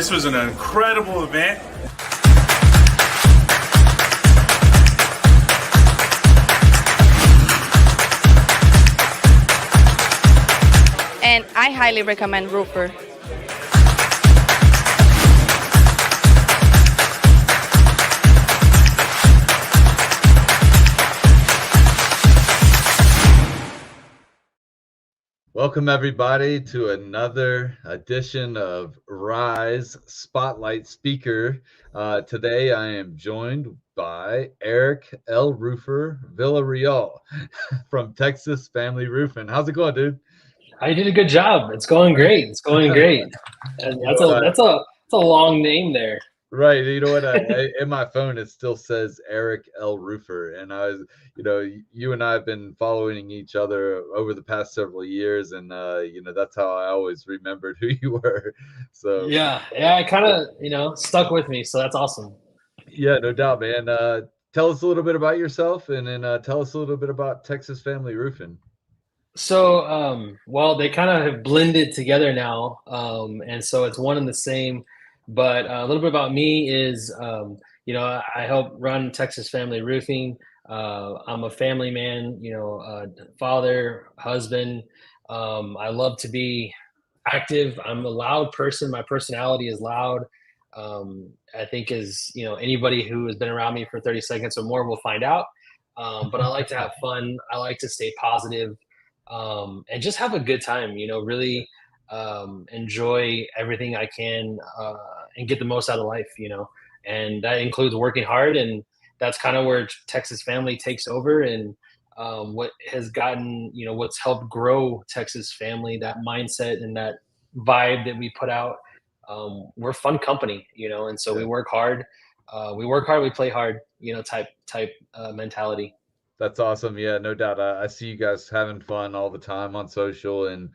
This was an incredible event. And I highly recommend Roofr. Welcome everybody to another edition of Rise Spotlight Speaker. Today I am joined by Erik L. Roofr Villareal from Texas Family Roofing. How's it going, dude? I did a good job. It's going great. It's going great. And that's a long name there. Right. You know what? In my phone, it still says Erik L. Roofr. And I was, you and I have been following each other over the past several years. And, that's how I always remembered who you were. So, yeah, it kind of, stuck with me. So that's awesome. Yeah, no doubt, man. Tell us a little bit about yourself and then tell us a little bit about Texas Family Roofing. So, well, they kind of have blended together now. And so it's one and the same. But a little bit about me is, I help run Texas Family Roofing. I'm a family man, father, husband. I love to be active. I'm a loud person. My personality is loud. I think anybody who has been around me for 30 seconds or more will find out. But I like to have fun. I like to stay positive, and just have a good time, really enjoy everything I can, and get the most out of life, and that includes working hard. And that's kind of where Texas Family takes over. And what has gotten, what's helped grow Texas Family, that mindset and that vibe that we put out. We're a fun company, and so we work hard, we play hard, type mentality. That's awesome. Yeah, no doubt. I see you guys having fun all the time on social and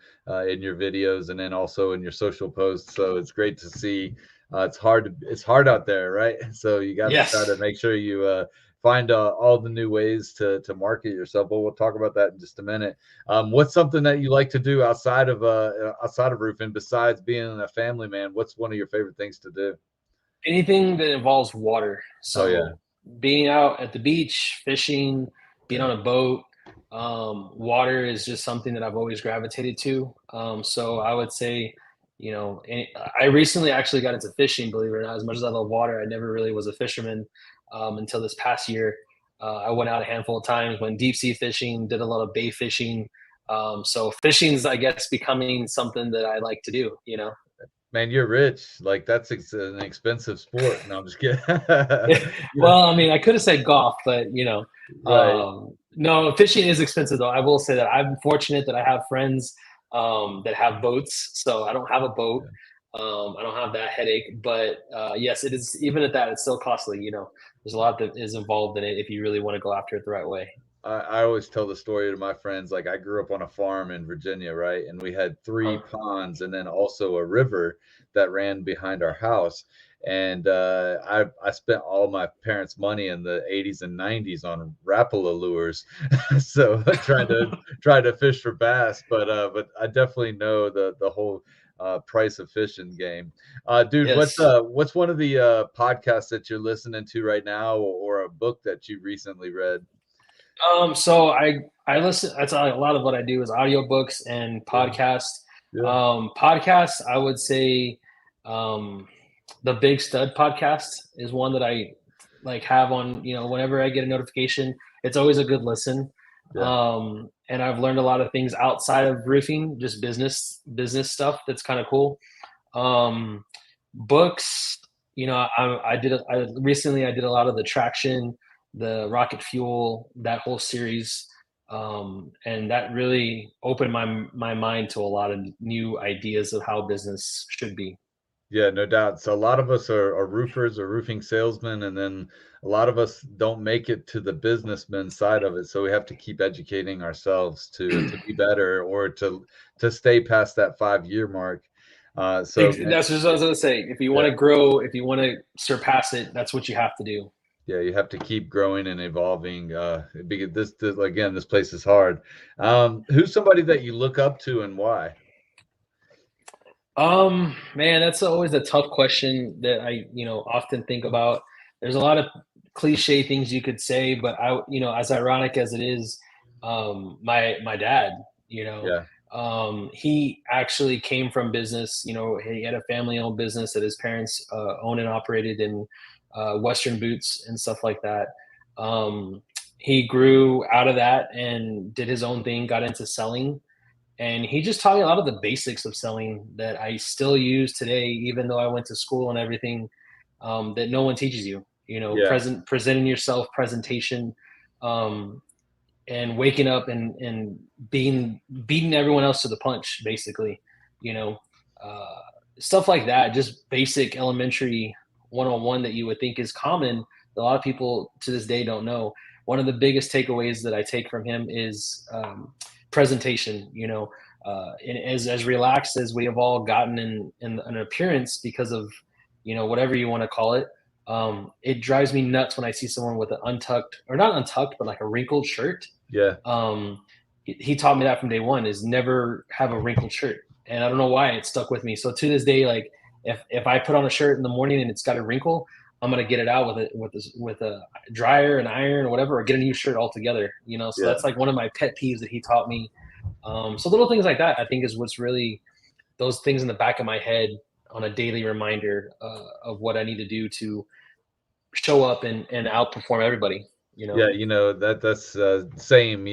in your videos, and then also in your social posts. So it's great to see. It's hard out there, right? So you got to try to make sure you find all the new ways to market yourself. But we'll talk about that in just a minute. What's something that you like to do outside of roofing besides being a family man? What's one of your favorite things to do? Anything that involves water. So being out at the beach, fishing, being on a boat, water is just something that I've always gravitated to. So I would say, I recently actually got into fishing, believe it or not. As much as I love water, I never really was a fisherman until this past year. I went out a handful of times, went deep sea fishing, did a lot of bay fishing. So fishing's, I guess, becoming something that I like to do, Man, you're rich. Like that's an expensive sport. No, I'm just kidding. Well, I mean, I could have said golf, but Right. No, fishing is expensive though. I will say that I'm fortunate that I have friends that have boats, so I don't have a boat. I don't have that headache, but yes, it is. Even at that, it's still costly. There's a lot that is involved in it if you really want to go after it the right way. I always tell the story to my friends. Like I grew up on a farm in Virginia, right? And we had 3 ponds and then also a river that ran behind our house. And I spent all my parents' money in the 80s and 90s on Rapala lures, so trying to fish for bass. But I definitely know the whole price of fishing game. Dude, Yes. what's one of the podcasts that you're listening to right now, or a book that you recently read? So I listen. That's a lot of what I do is audiobooks and podcasts. Podcasts, I would say, the Big Stud podcast is one that I have on. Whenever I get a notification, it's always a good listen. And I've learned a lot of things outside of roofing, just business stuff. That's kind of cool. Books, I recently did a lot of the Traction, the Rocket Fuel, that whole series. And that really opened my mind to a lot of new ideas of how business should be. Yeah, no doubt. So a lot of us are roofers or roofing salesmen, and then a lot of us don't make it to the businessman side of it. So we have to keep educating ourselves to be better, or to stay past that 5-year mark. So that's just what I was going to say. If you want to grow, if you want to surpass it, that's what you have to do. Yeah, you have to keep growing and evolving. Because this place is hard. Who's somebody that you look up to and why? Man, that's always a tough question that I, often think about. There's a lot of cliche things you could say, but as ironic as it is, my dad, you know, Yeah, he actually came from business. He had a family-owned business that his parents owned and operated in Western boots and stuff like that. Um, he grew out of that and did his own thing, got into selling, and he just taught me a lot of the basics of selling that I still use today, even though I went to school and everything, that no one teaches you. yeah, Presenting yourself, presentation, um, and waking up and beating everyone else to the punch, basically. You know, uh, Stuff like that. Just basic elementary 101 that you would think is common. A lot of people to this day don't know. One of the biggest takeaways that I take from him is presentation. And as relaxed as we have all gotten in an appearance because of whatever you want to call it. It drives me nuts when I see someone with an untucked, or not untucked, but like a wrinkled shirt. yeah. He taught me that from day one, is never have a wrinkled shirt. And I don't know why it stuck with me. So to this day, like if I put on a shirt in the morning and it's got a wrinkle, I'm gonna get it out with a dryer and iron or whatever, or get a new shirt altogether. So Yeah. that's like one of my pet peeves that he taught me. So little things like that, I think, is what's really those things in the back of my head on a daily reminder of what I need to do to show up and outperform everybody. Yeah, that's same.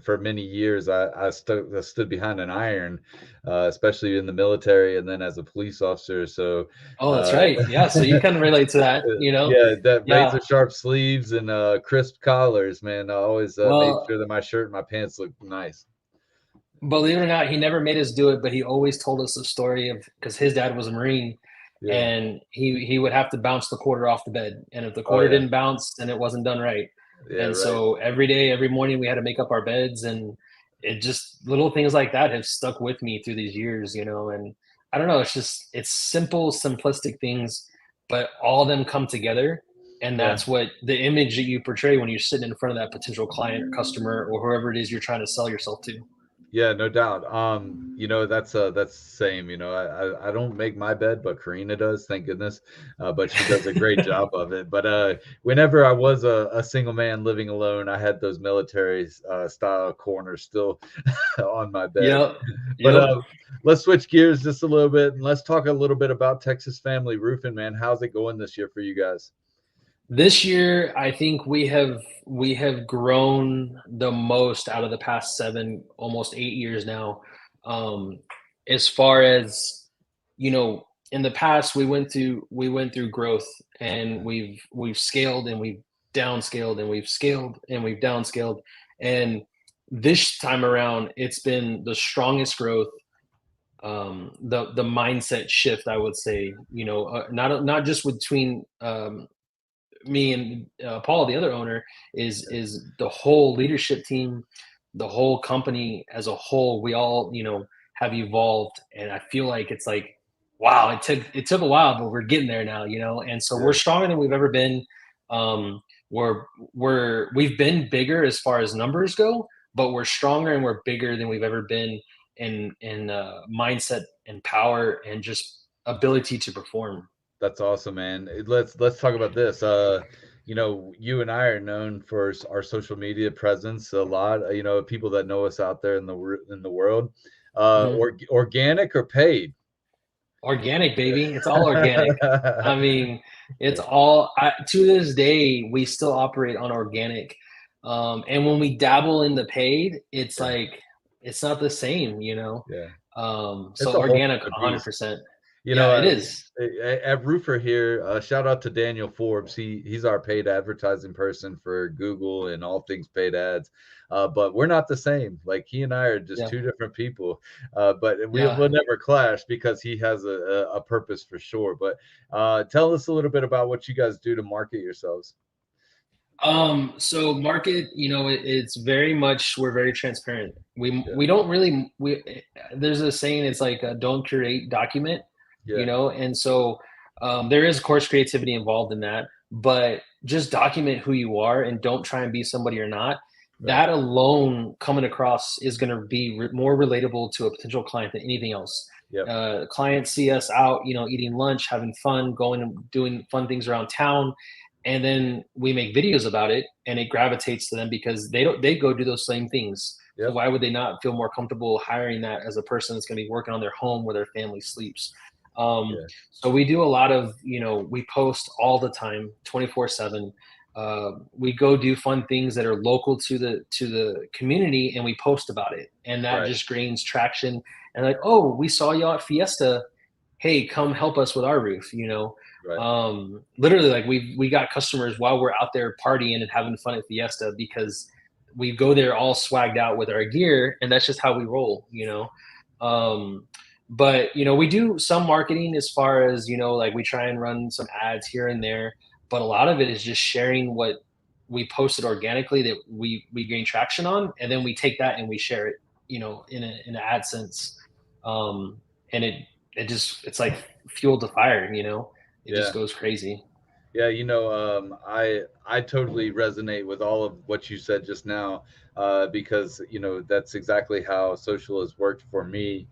For many years, I stood behind an iron, especially in the military, and then as a police officer. So, Oh, that's uh, right. Yeah. So you can relate to that. yeah, that Yeah. razor sharp sleeves and crisp collars, man. I always made Well, sure that my shirt and my pants looked nice. believe it or not, he never made us do it, but he always told us the story of, because his dad was a Marine, Yeah. and he would have to bounce the quarter off the bed. And if the Oh quarter yeah. didn't bounce, then it wasn't done right. Yeah. And Right. so every day, every morning, we had to make up our beds, and it just little things like that have stuck with me through these years. And I don't know, it's simple, simplistic things, but all of them come together. And Yeah. that's what the image that you portray when you're sitting in front of that potential client or customer or whoever it is you're trying to sell yourself to. Yeah, no doubt. That's the same. I don't make my bed, but Karina does, thank goodness. But she does a great job of it. But whenever I was a single man living alone, I had those military style corners still on my bed. Yep. But Yep. let's switch gears just a little bit and let's talk a little bit about Texas Family Roofing, man. How's it going this year for you guys? This year, I think we have grown the most out of the past 7, almost 8 years now. Um, as far as in the past, we went through growth, and we've scaled and we've downscaled and we've scaled and we've downscaled. And this time around, it's been the strongest growth, the mindset shift, I would say. Not just between me and Paul, the other owner, is the whole leadership team, the whole company as a whole. We all have evolved, and I feel like it's like, wow, it took a while, but we're getting there now. And so we're Yeah, stronger than we've ever been. We've been bigger as far as numbers go, but we're stronger and we're bigger than we've ever been in mindset and power and just ability to perform. that's awesome, man. Let's talk about this. You and I are known for our social media presence a lot. People that know us out there in the world. Mhm. Organic or paid? Organic, baby. It's all organic. I mean, it's all to this day, we still operate on organic. And when we dabble in the paid, it's Yeah, like it's not the same. yeah. It's So a whole organic nother beast. 100%. You know, Yeah, it uh, is. at Roofr here, shout out to Daniel Forbes. He's our paid advertising person for Google and all things paid ads. But we're not the same. Like he and I are just Yeah. two different people. But we Yeah. will never clash because he has a purpose for sure. But tell us a little bit about what you guys do to market yourselves. So market, it's very much, we're very transparent. We Yeah, we don't really there's a saying, it's like, don't create, document, yeah, and so there is, of course, creativity involved in that, but just document who you are and don't try and be somebody you're not. right. That alone coming across is going to be more relatable to a potential client than anything else. Yep. Clients see us out, eating lunch, having fun, going and doing fun things around town, and then we make videos about it, and it gravitates to them because they go do those same things. So Yep. why would they not feel more comfortable hiring that as a person that's going to be working on their home where their family sleeps? Yeah. So we do a lot of, we post all the time, 24/7. We go do fun things that are local to the community, and we post about it, and that Right. just gains traction. And like, oh, we saw y'all at Fiesta. Hey, come help us with our roof. Right. Literally, like we got customers while we're out there partying and having fun at Fiesta because we go there all swagged out with our gear, and that's just how we roll. But we do some marketing as far as like we try and run some ads here and there, but a lot of it is just sharing what we posted organically that we gain traction on, and then we take that and we share it in an ad sense. And it's like fuel to fire. It just Yeah. goes crazy. Yeah, I totally resonate with all of what you said just now, because that's exactly how social has worked for me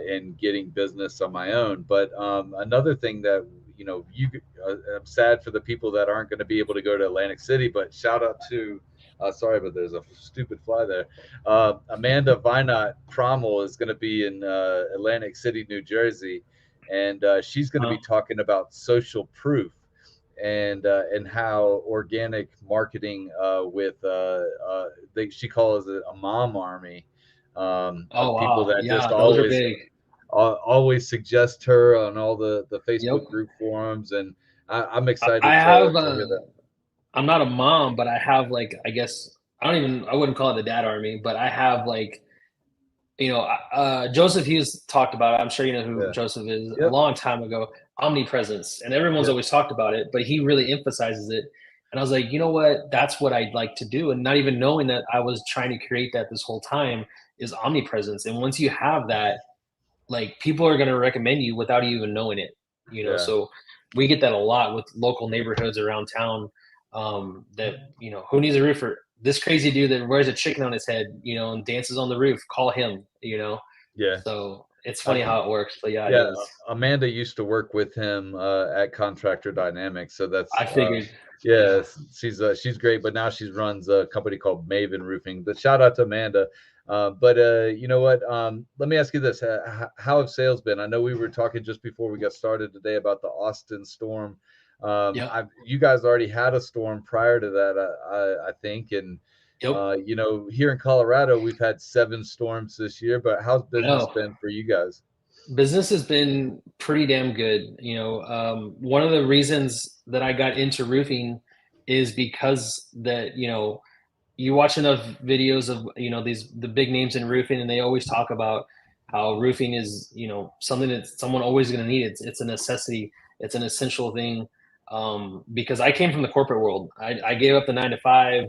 in getting business on my own. But another thing that I'm sad for the people that aren't going to be able to go to Atlantic City. But shout out to, sorry, but there's a stupid fly there. Amanda Vinot Prommel is going to be in Atlantic City, New Jersey, and she's going to be talking about social proof and how organic marketing she calls it a mom army Oh of people wow, that yeah, just those are big. always suggest her on all the Yep. Facebook group forums, and I'm I excited have to hear that. I'm not a mom, but I have like, I guess I wouldn't call it the dad army, but I have like, Joseph Hughes talked about it. I'm sure you know who Yeah. Joseph is. A Yep. long time ago, omnipresence, and everyone's Yep. always talked about it, but he really emphasizes it. And I was like, you know what? That's what I'd like to do, and not even knowing that I was trying to create that this whole time is omnipresence. And once you have that, like people are going to recommend you without you even knowing it. Yeah. So we get that a lot with local neighborhoods around town. That who needs a roofer? This crazy dude that wears a chicken on his head, and dances on the roof. Call him. Yeah. So it's funny how it works, but yeah, it Yeah, is. Amanda used to work with him at Contractor Dynamics, so that's I figured. yeah, she's great. But now she runs a company called Maven Roofing. But shout out to Amanda. But you know what? Let me ask you this: how have sales been? I know we were talking just before we got started today about the Austin storm. Yep. You guys already had a storm prior to that, I think, and Yep. here in Colorado, we've had 7 storms this year. But how's I business know. been for you guys? Business has been pretty damn good. One of the reasons that I got into roofing is because that, you watch enough videos of, the big names in roofing, and they always talk about how roofing is, something that someone always going to need. It's a necessity. It's an essential thing. Because I came from the corporate world. I gave up the 9 to 5,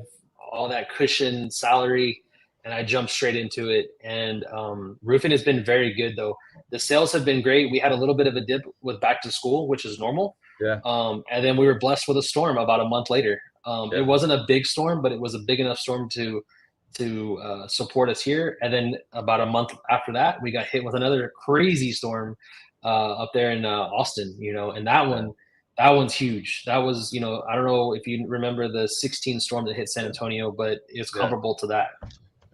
all that cushion salary, and I jumped straight into it. And roofing has been very good though. The sales have been great. We had a little bit of a dip with back to school, which is normal. Yeah. And then we were blessed with a storm about a month later. Yeah. It wasn't a big storm, but it was a big enough storm to support us here. And then about a month after that, we got hit with another crazy storm up there in Austin. And that one's huge. That was, I don't know if you remember the 16 storm that hit San Antonio, but it's comparable to that.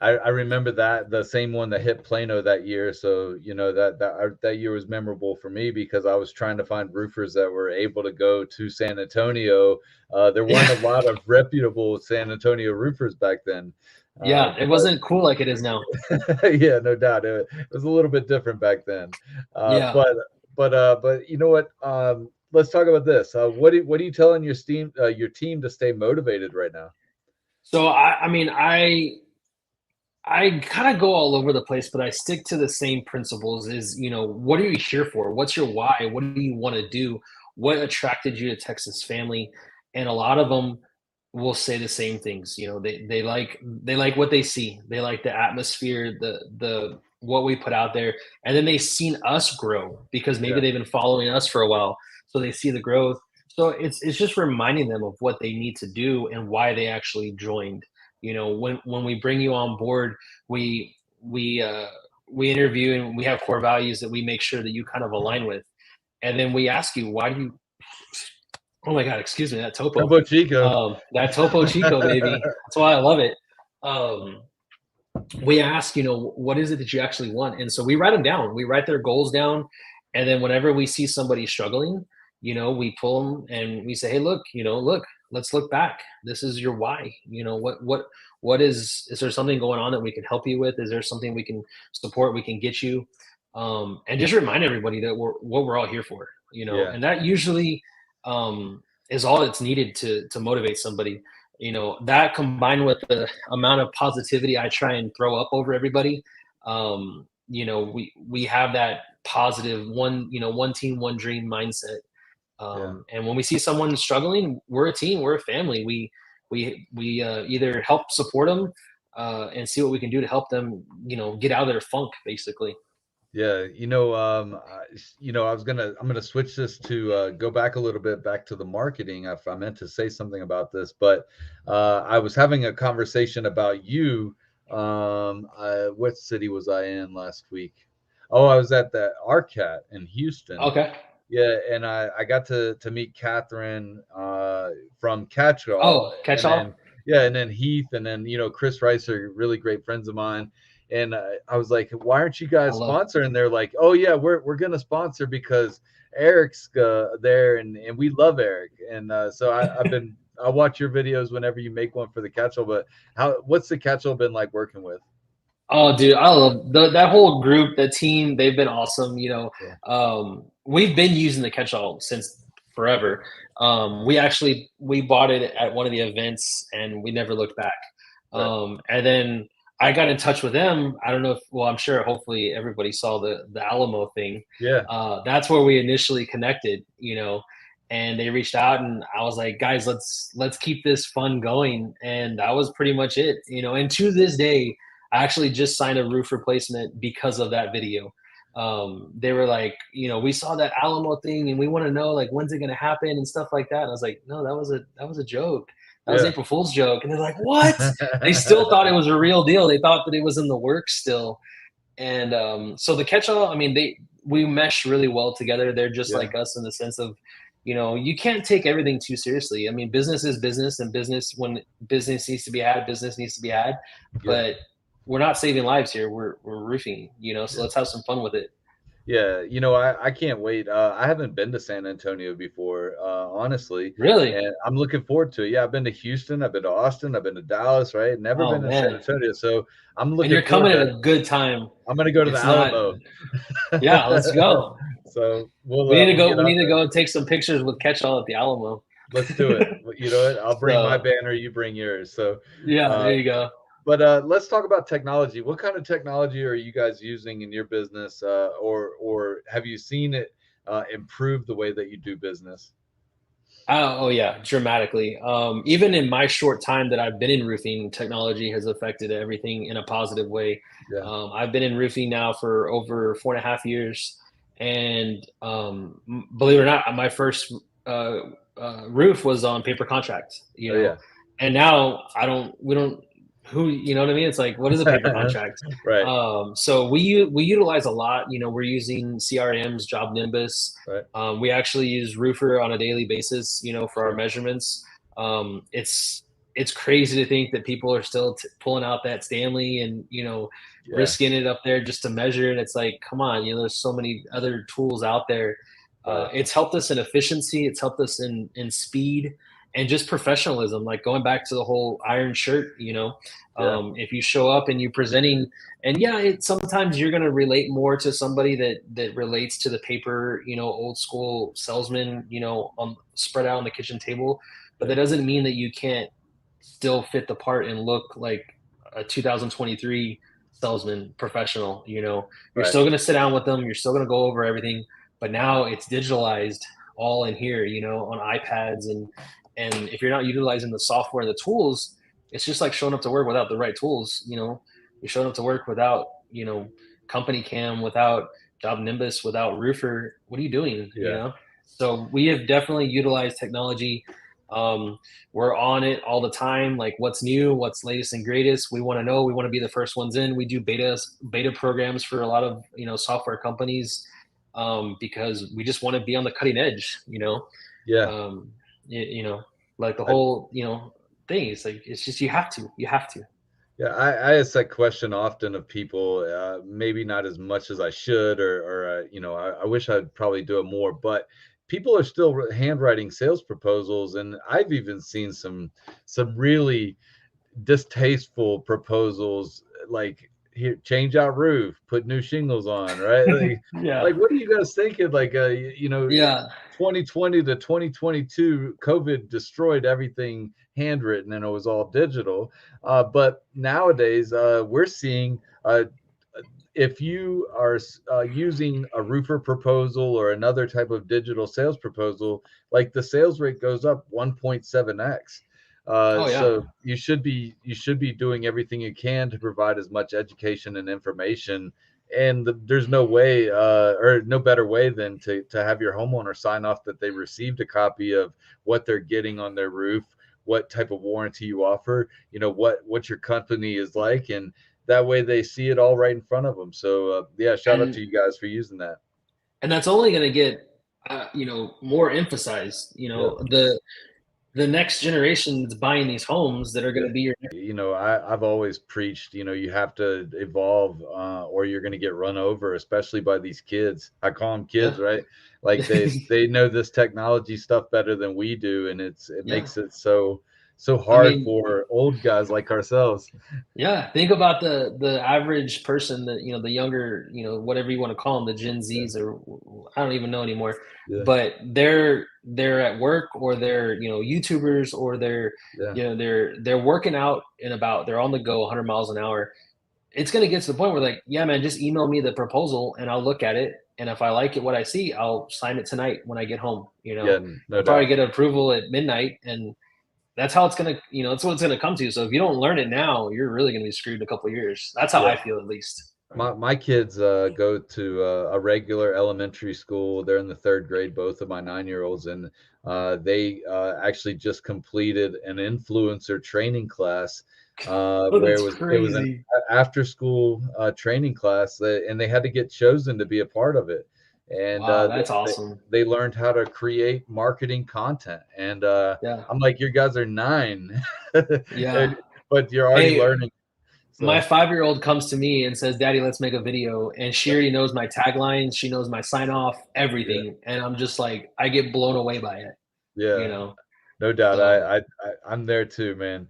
I remember that the same one that hit Plano that year. So that year was memorable for me because I was trying to find roofers that were able to go to San Antonio. There weren't a lot of reputable San Antonio roofers back then. Yeah, it wasn't cool like it is now. Yeah, no doubt. It was a little bit different back then. Yeah. But you know what? Let's talk about this. What are you telling your team to stay motivated right now? So I kind of go all over the place, but I stick to the same principles is, what are you here for? What's your why? What do you want to do? What attracted you to Texas family? And a lot of them will say the same things. They like what they see. They like the atmosphere, the what we put out there. And then they've seen us grow because maybe they've been following us for a while. So they see the growth. So it's just reminding them of what they need to do and why they actually joined. When we bring you on board, we we interview and we have core values that we make sure that you kind of align with. And then we ask you, why do you, oh my God, excuse me, that Topo. Topo Chico. That Topo Chico, baby. That's why I love it. We ask, you know, what is it that you actually want? And so we write them down. We write their goals down. And then whenever we see somebody struggling, you know, we pull them and we say, hey, look, you know, look, let's look back. This is your why. You know, what is there something going on that we can help you with? Is there something we can support, we can get you? And just remind everybody that what we're all here for, you know, and that usually is all that's needed to motivate somebody. You know, that combined with the amount of positivity I try and throw up over everybody, you know, we have that positive one team, one dream mindset. And when we see someone struggling, we're a team, we're a family. We either help support them and see what we can do to help them, you know, get out of their funk, basically. Yeah, I'm gonna switch this to go back a little bit back to the marketing. If I meant to say something about this, but I was having a conversation about you. What city was I in last week? Oh, I was at the RCAT in Houston. Okay. Yeah, and I got to meet Catherine from Catchall. Oh, Catchall. And then Heath, and then Chris Rice are really great friends of mine. And I was like, why aren't you guys sponsoring? They're like, oh yeah, we're gonna sponsor because Erik's there, and we love Erik. And so I watch your videos whenever you make one for the Catchall. But what's the Catchall been like working with? Oh, dude, I love that whole group, the team. They've been awesome. You know, we've been using the Catchall since forever. We bought it at one of the events, and we never looked back. And then I got in touch with them. I don't know if, well, I'm sure, hopefully everybody saw the Alamo thing. Yeah. That's where we initially connected. You know, and they reached out, and I was like, guys, let's keep this fun going. And that was pretty much it. You know, and to this day, I actually just signed a roof replacement because of that video. They were like, you know, we saw that Alamo thing and we want to know, like, when's it going to happen and stuff like that. And I was like, no, that was a joke. That was April Fool's joke. And they're like, what? They still thought it was a real deal. They thought that it was in the works still. And so the Catchall, I mean, we mesh really well together. They're just like us in the sense of, you know, you can't take everything too seriously. I mean, business is business, and business, when business needs to be had, business needs to be had. But we're not saving lives here. We're roofing, you know, so let's have some fun with it. Yeah, you know, I can't wait. I haven't been to San Antonio before, honestly. Really? And I'm looking forward to it. Yeah, I've been to Houston, I've been to Austin, I've been to Dallas, right? Never been to San Antonio. So I'm looking and you're coming at a good time. I'm gonna go to the Alamo. Yeah, let's go. So we need to go and take some pictures with Catchall at the Alamo. Let's do it. You know what? I'll bring my banner, you bring yours. So there you go. But let's talk about technology. What kind of technology are you guys using in your business, or have you seen it improve the way that you do business? Oh yeah, dramatically. Even in my short time that I've been in roofing, technology has affected everything in a positive way. Yeah. I've been in roofing now for over 4.5 years, and believe it or not, my first roof was on paper contract. You know, and now we don't. Who, you know what I mean? It's like, what is a paper contract? Right. So we utilize a lot. You know, we're using CRMs, Job Nimbus. Right. We actually use Roofr on a daily basis, you know, for our measurements. It's crazy to think that people are still pulling out that Stanley and, you know, risking it up there just to measure. And it's like, come on, you know, there's so many other tools out there. It's helped us in efficiency. It's helped us in speed. And just professionalism, like going back to the whole iron shirt, you know, if you show up and you're presenting, and sometimes you're going to relate more to somebody that relates to the paper, you know, old school salesman, you know, spread out on the kitchen table, but that doesn't mean that you can't still fit the part and look like a 2023 salesman professional. You know, you're still going to sit down with them. You're still going to go over everything, but now it's digitalized all in here, you know, on iPads. And if you're not utilizing the software and the tools, it's just like showing up to work without the right tools. You know, you're showing up to work without, you know, Company Cam, without Job Nimbus, without Roofr. What are you doing? You know? So we have definitely utilized technology We're on it all the time. Like, what's new, what's latest and greatest. We want to know. We want to be the first ones in. We do beta programs for a lot of software companies, because we just want to be on the cutting edge. Yeah. Like the whole thing. It's like, it's just, you have to. Yeah, I ask that question often of people, maybe not as much as I should, I wish I'd probably do it more, but people are still handwriting sales proposals, and I've even seen some really distasteful proposals, like, here, change out roof, put new shingles on, right? Yeah. Like what are you guys thinking? Like, Yeah. 2020 to 2022, COVID destroyed everything handwritten, and it was all digital. But nowadays, we're seeing, if you are using a roofer proposal or another type of digital sales proposal, like the sales rate goes up 1.7x. Oh yeah. So you should be doing everything you can to provide as much education and information. And there's no way, or no better way than to have your homeowner sign off that they received a copy of what they're getting on their roof, what type of warranty you offer, what your company is like, and that way they see it all right in front of them. So yeah, shout out to And you guys for using that. that's only going to get more emphasized. Yeah. The next generation that's buying these homes that are going Yeah. to be your I've always preached, you have to evolve, or you're going to get run over, especially by these kids. I call them kids, yeah. right? Like they know this technology stuff better than we do, and it Yeah. makes it so I hard mean, for old guys like ourselves. yeah, think about the average person, that the younger, whatever you want to call them, the Gen Yeah, Zs, or I don't even know anymore. yeah, But they're at work, or they're YouTubers, or they're yeah, they're working out and about. They're on the go, 100 miles an hour. It's gonna get to the point where, like, yeah, man, just email me the proposal and I'll look at it. And if I like it, what I see, I'll sign it tonight when I get home. yeah, no I'll probably doubt. get approval at midnight, and that's how it's gonna, that's what it's gonna come to. So if you don't learn it now, you're really gonna be screwed in a couple of years. That's how Yeah. I feel, at least. My kids go to a regular elementary school. They're in the third grade, both of my 9 year olds, and they actually just completed an influencer training class, Oh, where that's it was an crazy. after school training class, and they had to get chosen to be a part of it. And Wow, that's awesome. they learned how to create marketing content. And Yeah. I'm like, your guys are 9, Yeah. but you're already Hey, learning. my So 5-year-old comes to me and says, "Daddy, let's make a video." And she already knows my taglines. She knows my sign off, yeah, everything. And I'm just like, I get blown away by it, you yeah. know? No doubt. So, I'm there too, man.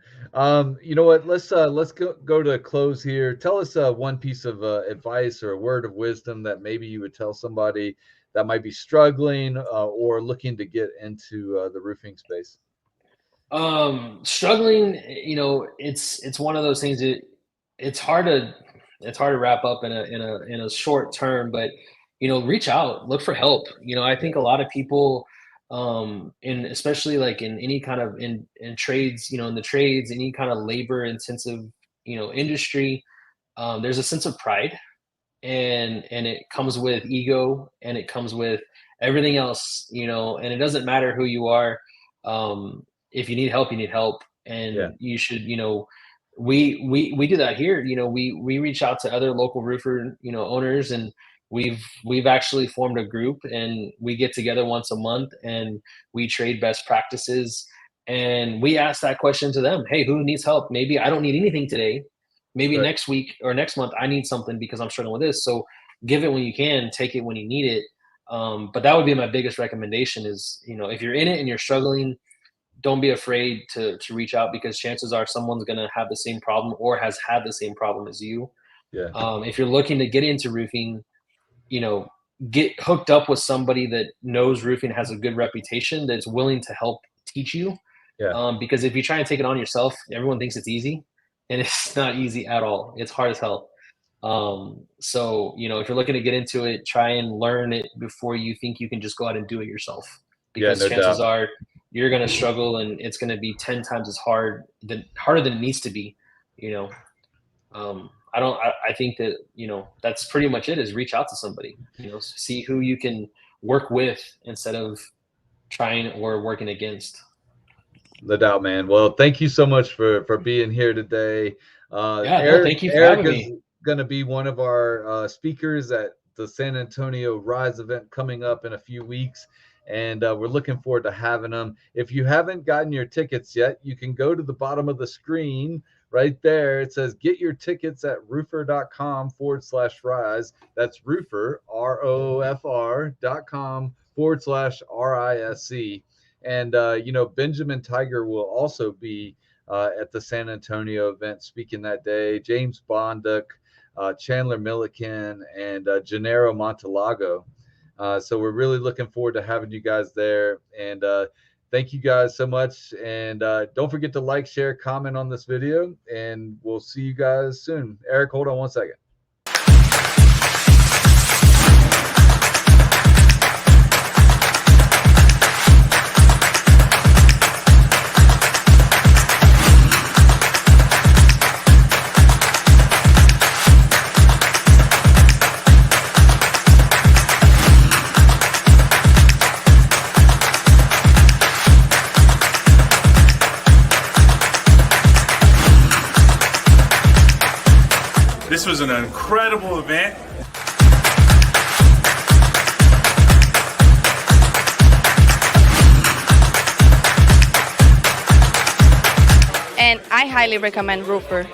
You know what? Let's go to a close here. Tell us one piece of advice or a word of wisdom that maybe you would tell somebody that might be struggling, or looking to get into the roofing space. struggling, it's one of those things that it's hard to it's hard to wrap up in a short term, but reach out, look for help. I Yeah, think a lot of people, in especially like in any kind of in trades, in the trades, any kind of labor intensive, industry, there's a sense of pride, and it comes with ego, and it comes with everything else, and it doesn't matter who you are. If you need help, you need help, yeah, and you should, we do that here. We reach out to other local roofer, owners, and we've actually formed a group, and we get together once a month, and we trade best practices, and we ask that question to them: hey, who needs help? Maybe I don't need anything today, maybe right. next week or next month I need something because I'm struggling with this. So give it when you can, take it when you need it. But that would be my biggest recommendation is, if you're in it and you're struggling, don't be afraid to reach out, because chances are someone's going to have the same problem or has had the same problem as you. Yeah, If you're looking to get into roofing, you know, get hooked up with somebody that knows roofing, has a good reputation, that's willing to help teach you. yeah, Because if you try and take it on yourself, everyone thinks it's easy, and it's not easy at all. It's hard as hell. So if you're looking to get into it, try and learn it before you think you can just go out and do it yourself, yeah, because no chances doubt. are you're going to struggle, and it's going to be 10 times as harder than it needs to be. You know, I think that, that's pretty much it, is reach out to somebody, see who you can work with instead of trying or working against. No doubt, man. Well, thank you so much for being here today. Yeah, no, Eric, thank you for Eric having is me. going to be one of our speakers at the San Antonio Rise event coming up in a few weeks, and we're looking forward to having him. If you haven't gotten your tickets yet, you can go to the bottom of the screen right there. It says get your tickets at roofr.com/rise. That's Roofr, ROFR.com/RISC. And, Benjamin Tiger will also be at the San Antonio event speaking that day. James Bonduc, Chandler Milliken, and Gennaro Montalago. So we're really looking forward to having you guys there. And thank you guys so much. And don't forget to like, share, comment on this video. And we'll see you guys soon. Eric, hold on one second. This was an incredible event. And I highly recommend Roofr.